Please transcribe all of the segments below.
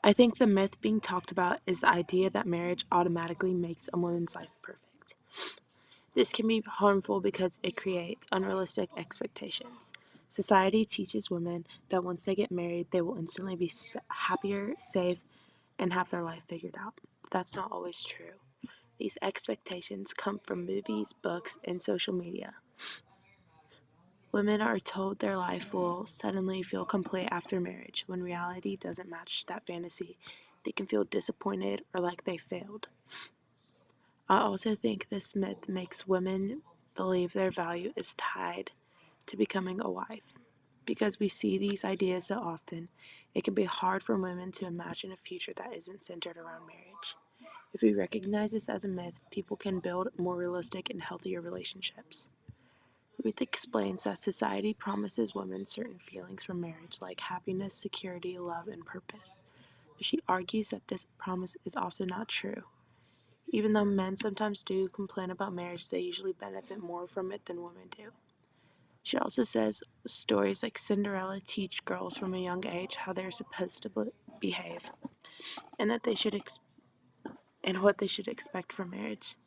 I think the myth being talked about is the idea that marriage automatically makes a woman's life perfect. This can be harmful because it creates unrealistic expectations. Society teaches women that once they get married, they will instantly be happier, safe, and have their life figured out. That's not always true. These expectations come from movies, books, and social media. Women are told their life will suddenly feel complete after marriage. When reality doesn't match that fantasy, they can feel disappointed or like they failed. I also think this myth makes women believe their value is tied to becoming a wife. Because we see these ideas so often, it can be hard for women to imagine a future that isn't centered around marriage. If we recognize this as a myth, people can build more realistic and healthier relationships. Ruth explains that society promises women certain feelings from marriage, like happiness, security, love, and purpose. But she argues that this promise is often not true. Even though men sometimes do complain about marriage, they usually benefit more from it than women do. She also says stories like Cinderella teach girls from a young age how they're supposed to behave and that they should and what they should expect from marriage.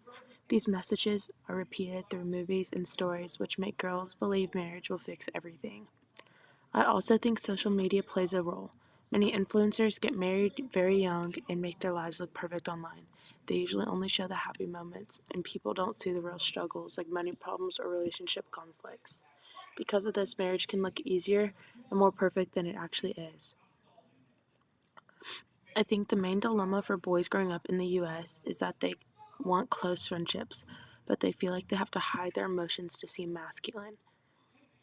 These messages are repeated through movies and stories which make girls believe marriage will fix everything. I also think social media plays a role. Many influencers get married very young and make their lives look perfect online. They usually only show the happy moments, and people don't see the real struggles like money problems or relationship conflicts. Because of this, marriage can look easier and more perfect than it actually is. I think the main dilemma for boys growing up in the US is that they want close friendships, but they feel like they have to hide their emotions to seem masculine.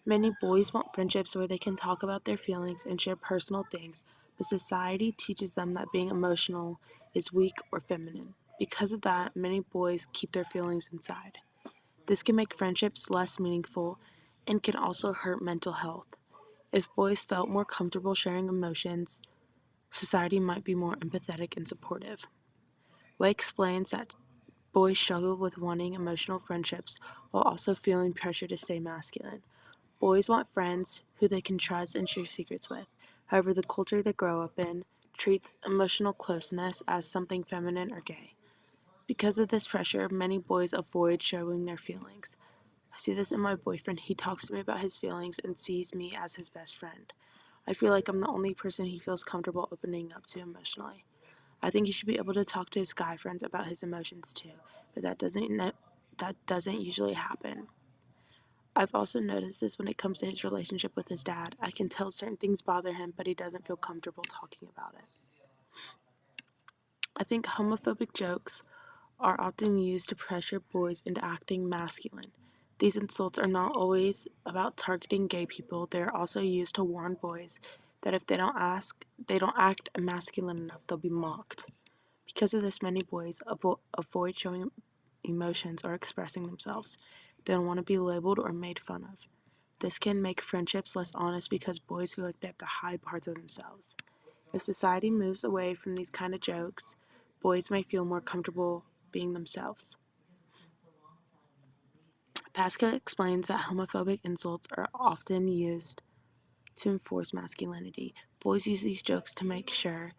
Many boys want friendships where they can talk about their feelings and share personal things, but society teaches them that being emotional is weak or feminine. Because of that, many boys keep their feelings inside. This can make friendships less meaningful and can also hurt mental health. If boys felt more comfortable sharing emotions, society might be more empathetic and supportive. Way explains that boys struggle with wanting emotional friendships while also feeling pressure to stay masculine. Boys want friends who they can trust and share secrets with. However, the culture they grow up in treats emotional closeness as something feminine or gay. Because of this pressure, many boys avoid showing their feelings. I see this in my boyfriend. He talks to me about his feelings and sees me as his best friend. I feel like I'm the only person he feels comfortable opening up to emotionally. I think he should be able to talk to his guy friends about his emotions too, but that doesn't usually happen. I've also noticed this when it comes to his relationship with his dad. I can tell certain things bother him, but he doesn't feel comfortable talking about it. I think homophobic jokes are often used to pressure boys into acting masculine. These insults are not always about targeting gay people. They are also used to warn boys that if they don't act masculine enough, they'll be mocked. Because of this, many boys avoid showing emotions or expressing themselves. They don't want to be labeled or made fun of. This can make friendships less honest because boys feel like they have to hide parts of themselves. If society moves away from these kind of jokes, boys may feel more comfortable being themselves. Pascal explains that homophobic insults are often used to enforce masculinity. Boys use these jokes to make sure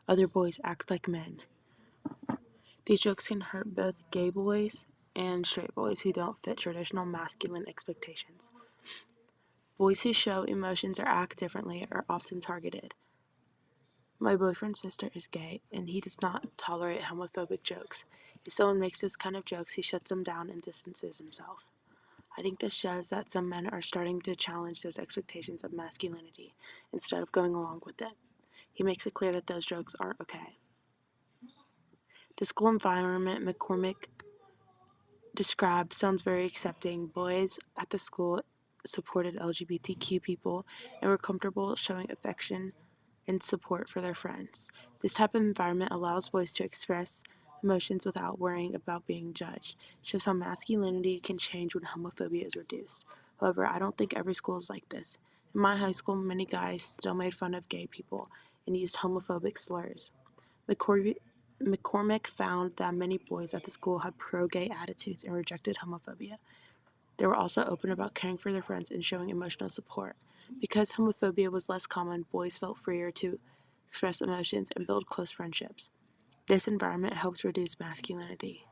other boys act like men. These jokes can hurt both gay boys and straight boys who don't fit traditional masculine expectations. Boys who show emotions or act differently are often targeted. My boyfriend's sister is gay, and he does not tolerate homophobic jokes. If someone makes those kind of jokes, he shuts them down and distances himself. I think this shows that some men are starting to challenge those expectations of masculinity instead of going along with it. He makes it clear that those jokes aren't okay. The school environment McCormick described sounds very accepting. Boys at the school supported LGBTQ people and were comfortable showing affection and support for their friends. This type of environment allows boys to express emotions without worrying about being judged. It shows how masculinity can change when homophobia is reduced. However, I don't think every school is like this. In my high school, many guys still made fun of gay people and used homophobic slurs. McCormick found that many boys at the school had pro gay attitudes and rejected homophobia. They were also open about caring for their friends and showing emotional support. Because homophobia was less common, boys felt freer to express emotions, and build close friendships. This environment helped reduce masculinity.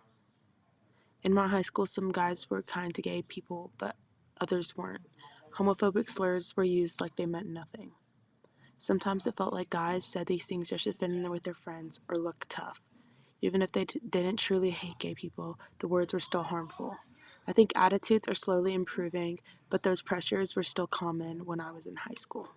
In my high school, some guys were kind to gay people, but others weren't. Homophobic slurs were used like they meant nothing. Sometimes it felt like guys said these things just to fit in with their friends or look tough. Even if they didn't truly hate gay people, the words were still harmful. I think attitudes are slowly improving, but those pressures were still common when I was in high school.